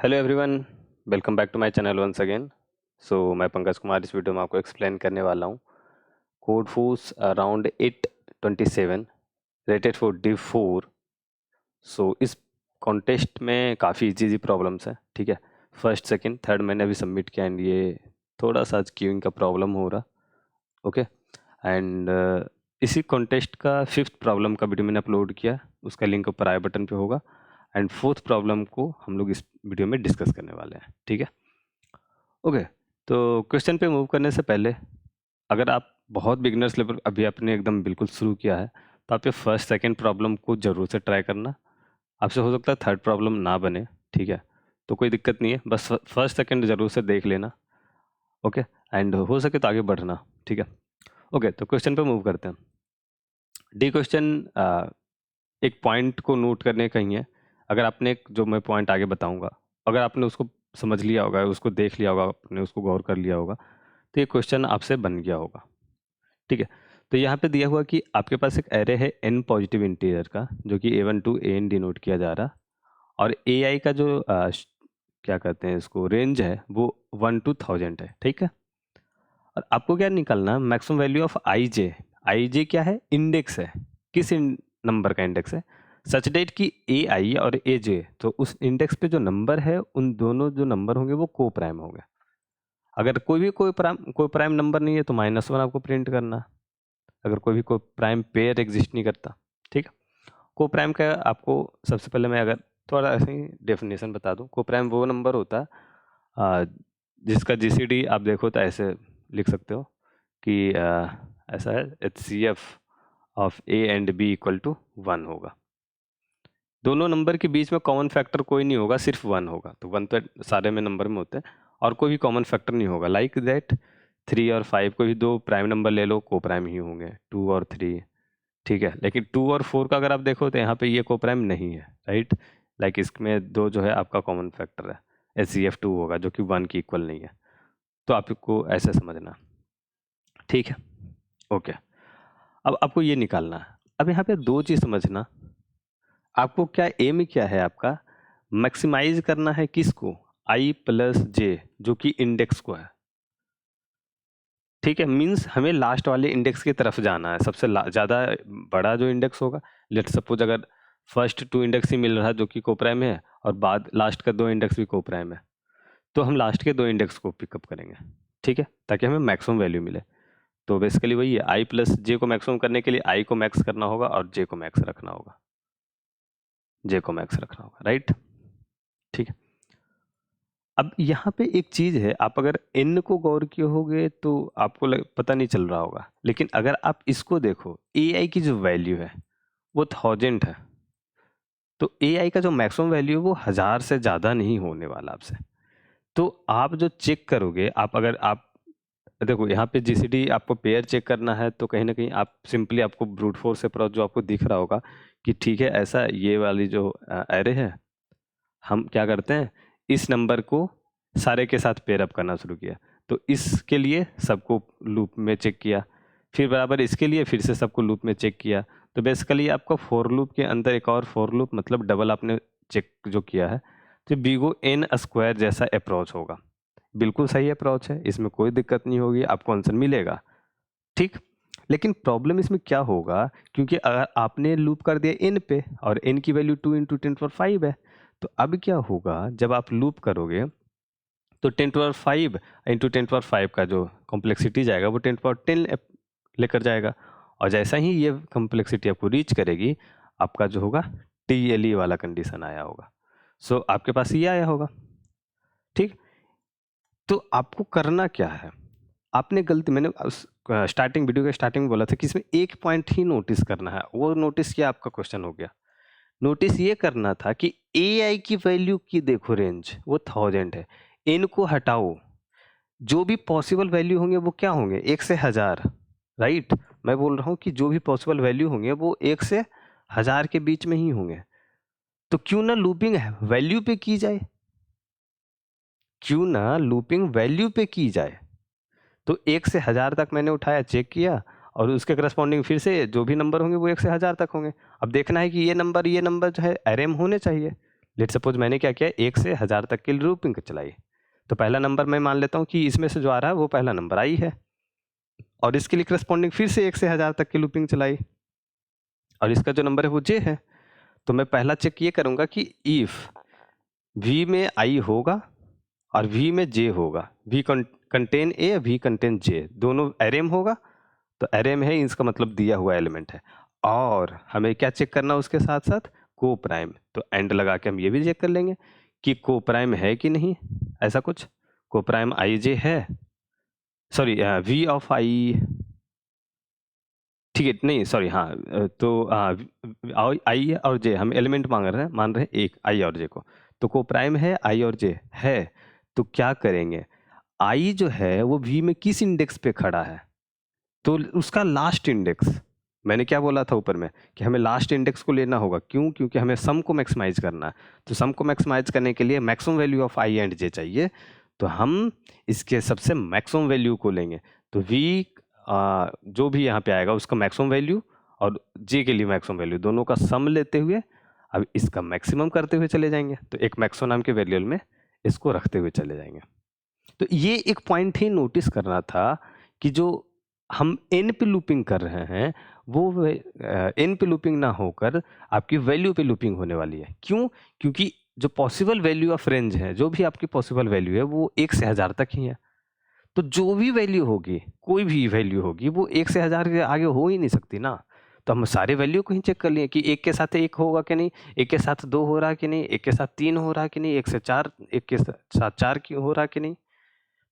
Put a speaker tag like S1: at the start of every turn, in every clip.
S1: Hello everyone, welcome back to my channel once again. मैं पंकज कुमार इस video में आपको एक्सप्लेन करने वाला हूँ code force around 827 rated for D4। इस कॉन्टेस्ट में काफ़ी इजी प्रॉब्लम्स है, ठीक है। फर्स्ट सेकंड थर्ड मैंने अभी सबमिट किया एंड ये थोड़ा सा क्यूइंग का प्रॉब्लम हो रहा, ओके। एंड इसी कॉन्टेस्ट का फिफ्थ प्रॉब्लम का वीडियो मैंने अपलोड किया, उसका लिंक ऊपर आई बटन पे होगा। एंड फोर्थ प्रॉब्लम को हम लोग इस वीडियो में डिस्कस करने वाले हैं, ठीक है। ओके, तो क्वेश्चन पे मूव करने से पहले अगर आप बहुत बिगनर्स लेवल अभी आपने एकदम बिल्कुल शुरू किया है तो आप ये फर्स्ट सेकंड प्रॉब्लम को ज़रूर से ट्राई करना। आपसे हो सकता है थर्ड प्रॉब्लम ना बने, ठीक है, तो कोई दिक्कत नहीं है, बस फर्स्ट सेकंड ज़रूर से देख लेना, ओके। एंड हो सके तो आगे बढ़ना, ठीक है। ओके, तो क्वेश्चन पे मूव करते हैं। डी क्वेश्चन एक पॉइंट को नोट करने का ही है। अगर आपने जो मैं पॉइंट आगे बताऊंगा, अगर आपने उसको समझ लिया होगा, उसको देख लिया होगा, आपने उसको गौर कर लिया होगा, तो ये क्वेश्चन आपसे बन गया होगा, ठीक है। तो यहाँ पे दिया हुआ कि आपके पास एक एरे है n पॉजिटिव इंटीजर का, जो कि a1 टू an डिनोट किया जा रहा, और ai का जो क्या कहते हैं इसको, रेंज है वो 1 to 1000 है, ठीक है। और आपको क्या निकालना, मैक्सिमम वैल्यू ऑफ आई जे क्या है, इंडेक्स है, किस नंबर का इंडेक्स है, सच डेट की ए आई और ए जे, तो उस इंडेक्स पे जो नंबर है उन दोनों जो नंबर होंगे वो को प्राइम होंगे। अगर कोई प्राइम नंबर नहीं है तो -1 आपको प्रिंट करना, अगर कोई प्राइम पेयर एग्जिस्ट नहीं करता, ठीक है। को प्राइम का आपको सबसे पहले मैं अगर थोड़ा ऐसे ही डेफिनेशन बता दूं, को प्राइम वो नंबर होता है जिसका जीसीडी आप देखो तो ऐसे लिख सकते हो कि ऐसा है, HCF of A and B equal to 1 होगा। दोनों नंबर के बीच में कॉमन फैक्टर कोई नहीं होगा, सिर्फ 1 होगा, तो 1 तो सारे में नंबर में होते हैं, और कोई भी कॉमन फैक्टर नहीं होगा। लाइक दैट 3 और 5 कोई भी दो प्राइम नंबर ले लो, को प्राइम ही होंगे, 2 और 3, ठीक है। लेकिन 2 और 4 का अगर आप देखो तो यहाँ पे ये को प्राइम नहीं है, राइट। लाइक इसमें दो जो है आपका कॉमन फैक्टर है, HCF2 होगा, जो कि 1 की इक्वल नहीं है। तो आपको ऐसे समझना, ठीक है, ओके। अब आपको ये निकालना है। अब यहाँ पे दो चीज़ समझना, आपको क्या एम क्या है आपका, मैक्सिमाइज करना है किसको, आई प्लस जे, जो कि इंडेक्स को है, ठीक है। मीन्स हमें लास्ट वाले इंडेक्स की तरफ जाना है, सबसे ज़्यादा बड़ा जो इंडेक्स होगा। लेट सपोज अगर फर्स्ट 2 इंडेक्स ही मिल रहा है जो कि कोप्राइम है, और बाद लास्ट का 2 इंडेक्स भी कोप्राइम है, तो हम लास्ट के 2 इंडेक्स को पिकअप करेंगे, ठीक है, ताकि हमें मैक्सिमम वैल्यू मिले। तो बेसिकली वही है, आई प्लस जे को मैक्सिमम करने के लिए आई को मैक्स करना होगा और जे को मैक्स रखना होगा, राइट, ठीक है। अब यहाँ पे एक चीज़ है, आप अगर n को गौर किए होगे तो आपको पता नहीं चल रहा होगा, लेकिन अगर आप इसको देखो, ai की जो वैल्यू है वो 1000 है, तो ai का जो मैक्सिमम वैल्यू है वो 1000 से ज़्यादा नहीं होने वाला आपसे। तो आप जो चेक करोगे, आप अगर आप देखो यहाँ पे जीसीडी आपको पेयर चेक करना है, तो कहीं ना कहीं आप सिंपली आपको ब्रूट फोर्स अप्रोच जो आपको दिख रहा होगा कि ठीक है, ऐसा ये वाली जो एरे है, हम क्या करते हैं, इस नंबर को सारे के साथ पेयर अप करना शुरू किया, तो इसके लिए सबको लूप में चेक किया, फिर बराबर इसके लिए फिर से सबको लूप में चेक किया। तो बेसिकली आपका फॉर लूप के अंदर एक और फॉर लूप, मतलब डबल आपने चेक जो किया है, तो बीगो एन स्क्वायर जैसा अप्रोच होगा। बिल्कुल सही अप्रोच है, इसमें कोई दिक्कत नहीं होगी, आपको आंसर मिलेगा, ठीक। लेकिन प्रॉब्लम इसमें क्या होगा, क्योंकि अगर आपने लूप कर दिया एन पे, और एन की वैल्यू 2 इंटू 10⁵ है, तो अब क्या होगा जब आप लूप करोगे, तो 10⁵ इंटू 10⁵ का जो कॉम्प्लेक्सिटी जाएगा वो 10⁻10 लेकर जाएगा, और जैसा ही ये कॉम्प्लेक्सिटी आपको रीच करेगी, आपका जो होगा TLE वाला कंडीशन आया होगा। आपके पास ये आया होगा, ठीक। तो आपको करना क्या है, आपने गलती, मैंने स्टार्टिंग वीडियो के स्टार्टिंग में बोला था कि इसमें एक पॉइंट ही नोटिस करना है, वो नोटिस किया, आपका क्वेश्चन हो गया। नोटिस ये करना था कि AI की वैल्यू की देखो रेंज वो 1000 है, इनको हटाओ, जो भी पॉसिबल वैल्यू होंगे वो क्या होंगे, 1 से 1000, राइट। मैं बोल रहा हूँ कि जो भी पॉसिबल वैल्यू होंगे वो 1 से 1000 के बीच में ही होंगे। तो क्यों ना लूपिंग वैल्यू पे की जाए, तो 1 से 1000 तक मैंने उठाया, चेक किया, और उसके करस्पॉन्डिंग फिर से जो भी नंबर होंगे वो 1 से 1000 तक होंगे। अब देखना है कि ये नंबर जो है एरे में होने चाहिए, लेट सपोज मैंने क्या किया, 1 से 1000 तक की लूपिंग चलाई, तो पहला नंबर मैं मान लेता हूँ कि इसमें से जो आ रहा है वो पहला नंबर आई है, और इसके लिए करस्पॉन्डिंग फिर से 1 से 1000 तक की लूपिंग चलाई, और इसका जो नंबर है वो जे है। तो मैं पहला चेक ये करूंगा कि इफ वी में आई होगा और वी में जे होगा, V contain A, V contain J, दोनों एरे में होगा, तो एरे में है इसका मतलब दिया हुआ एलिमेंट है। और हमें क्या चेक करना उसके साथ साथ, को प्राइम, तो एंड लगा के हम ये भी चेक कर लेंगे कि को प्राइम है कि नहीं, ऐसा कुछ को प्राइम आई जे है, सॉरी वी ऑफ आई, ठीक है, नहीं सॉरी, हाँ तो आई और जे हम एलिमेंट मान रहे हैं एक आई और जे को, तो को प्राइम है आई और जे है, तो क्या करेंगे, आई जो है वो वी में किस इंडेक्स पे खड़ा है, तो उसका लास्ट इंडेक्स, मैंने क्या बोला था ऊपर में कि हमें लास्ट इंडेक्स को लेना होगा, क्यों, क्योंकि हमें सम को मैक्सिमाइज करना है, तो सम को मैक्सिमाइज करने के लिए maximum value of I and J चाहिए, तो हम इसके सबसे मैक्सिमम वैल्यू को लेंगे, तो वी जो भी यहाँ पे आएगा उसका मैक्सिमम वैल्यू और जे के लिए मैक्सिमम वैल्यू दोनों का सम लेते हुए अब इसका मैक्सिमम करते हुए चले जाएंगे, तो एक मैक्सो नाम के वेरिएबल में इसको रखते हुए चले जाएंगे। तो ये एक पॉइंट ही नोटिस करना था कि जो हम एन पे लूपिंग कर रहे हैं वो एन पे लूपिंग ना होकर आपकी वैल्यू पे लूपिंग होने वाली है। क्यों? क्योंकि जो पॉसिबल वैल्यू ऑफ रेंज है, जो भी आपकी पॉसिबल वैल्यू है वो 1 से 1000 तक ही है, तो जो भी वैल्यू होगी, कोई भी वैल्यू होगी, वो 1 से 1000 के आगे हो ही नहीं सकती ना। तो हम सारे वैल्यू को ही चेक कर लिए कि 1 के साथ 1 होगा कि नहीं, 1 के साथ 2 हो रहा कि नहीं, 1 के साथ 3 हो रहा कि नहीं, 1 से 4, 1 के साथ 4 की हो रहा कि नहीं,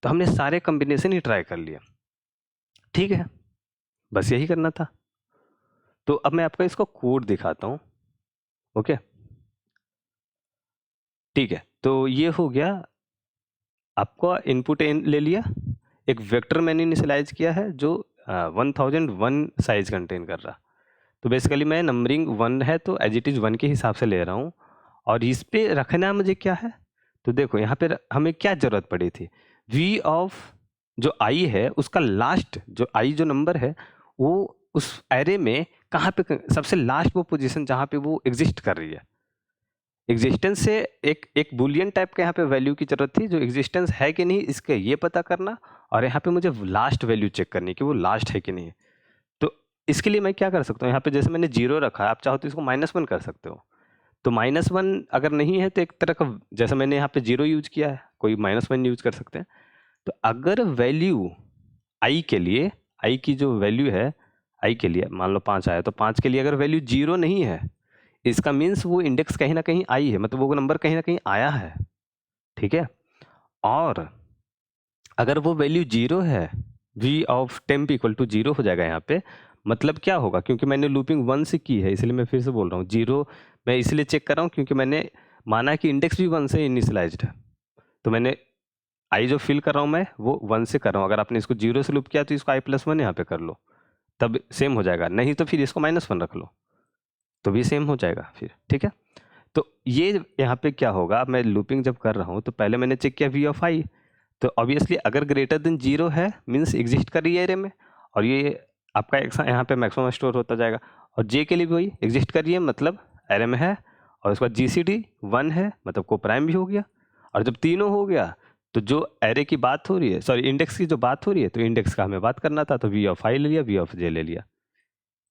S1: तो हमने सारे कॉम्बिनेशन ही ट्राई कर लिया। ठीक है, बस यही करना था। तो अब मैं आपको इसको कोड दिखाता हूँ। ओके, ठीक है, तो ये हो गया आपका इनपुट ले लिया, एक वेक्टर मैंने इनिशियलाइज किया है जो 1001 साइज कंटेन कर रहा, तो बेसिकली मैं नंबरिंग 1 है तो एज इट इज़ 1 के हिसाब से ले रहा हूँ, और इस पे रखना मुझे क्या है, तो देखो यहाँ पे हमें क्या ज़रूरत पड़ी थी, वी ऑफ जो आई है उसका लास्ट जो आई जो नंबर है वो उस एरे में कहाँ पे सबसे लास्ट वो पोजीशन जहाँ पे वो एग्जिस्ट कर रही है, एग्जिस्टेंस से एक एक बुलियन टाइप का यहाँ पे वैल्यू की जरूरत थी, जो एग्जिस्टेंस है कि नहीं इसके ये पता करना, और यहाँ पे मुझे लास्ट वैल्यू चेक करनी कि वो लास्ट है कि नहीं। तो इसके लिए मैं क्या कर सकता हूँ, यहाँ पे जैसे मैंने 0 रखा है, आप चाहो तो इसको -1 कर सकते हो, तो -1 अगर नहीं है तो एक तरह का, जैसे मैंने यहाँ पे 0 यूज किया है, कोई -1 यूज कर सकते हैं। तो अगर वैल्यू आई के लिए, आई की जो वैल्यू है आई के लिए मान लो 5 आया, तो 5 के लिए अगर वैल्यू 0 नहीं है, इसका मीन्स वो इंडेक्स कहीं ना कहीं आई है, मतलब वो नंबर कहीं ना कहीं आया है। ठीक है, और अगर वो वैल्यू 0 है, v of temp equal to 0 हो जाएगा यहाँ पे, मतलब क्या होगा, क्योंकि मैंने लूपिंग 1 से की है इसलिए मैं फिर से बोल रहा हूँ 0 मैं इसलिए चेक कर रहा हूँ क्योंकि मैंने माना कि इंडेक्स भी 1 से इनिशियलाइज्ड है, तो मैंने आई जो फिल कर रहा हूँ मैं वो 1 से कर रहा हूँ, अगर आपने इसको 0 से लूप किया तो इसको i+1 यहाँ पे कर लो, तब सेम हो जाएगा, नहीं तो फिर इसको -1 रख लो तो भी सेम हो जाएगा फिर। ठीक है, तो ये यहाँ पे क्या होगा, मैं लूपिंग जब कर रहा हूँ तो पहले मैंने चेक किया वी ऑफ आई, तो ऑब्वियसली अगर ग्रेटर देन 0 है मीन्स एग्जिस्ट कर रही है एरे में, और ये आपका यहाँ पे मैक्सिमम स्टोर होता जाएगा, और जे के लिए भी वही एग्जिस्ट कर रही है मतलब एरे में है, और उसके बाद GCD 1 है मतलब को प्राइम भी हो गया, और जब तीनों हो गया तो जो एरे की बात हो रही है, सॉरी इंडेक्स की जो बात हो रही है, तो इंडेक्स का हमें बात करना था, तो वी ऑफ आई ले लिया, वी ऑफ जे ले लिया।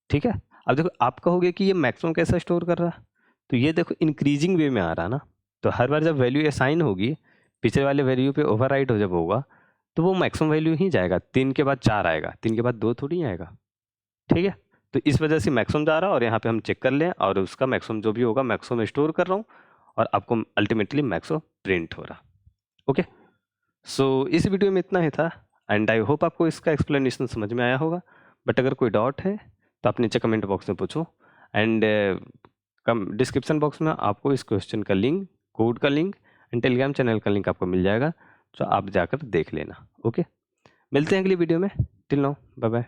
S1: ठीक है, अब देखो आप कहोगे कि ये मैक्सिमम कैसा स्टोर कर रहा है, तो ये देखो इंक्रीजिंग वे में आ रहा ना, तो हर बार जब वैल्यू असाइन होगी पिछले वाले वैल्यू पे ओवरराइट हो जब होगा तो वो मैक्सिमम वैल्यू ही जाएगा, 3 के बाद 4 आएगा, 3 के बाद 2 थोड़ी आएगा। ठीक है, तो इस वजह से मैक्सिमम जा रहा है, और यहाँ पे हम चेक कर लें और उसका मैक्सिमम जो भी होगा मैक्सिमम स्टोर कर रहा हूँ, और आपको अल्टीमेटली मैक्सिमम प्रिंट हो रहा। ओके, सो इस वीडियो में इतना ही था, एंड आई होप आपको इसका एक्सप्लेनेशन समझ में आया होगा, बट अगर कोई डाउट है तो आप नीचे कमेंट बॉक्स में पूछो, एंड डिस्क्रिप्शन बॉक्स में आपको इस क्वेश्चन का लिंक, कोड का लिंक एंड टेलीग्राम चैनल का लिंक आपको मिल जाएगा, तो आप जाकर देख लेना। ओके, मिलते हैं अगली वीडियो में, टिल नाउ बाय बाय।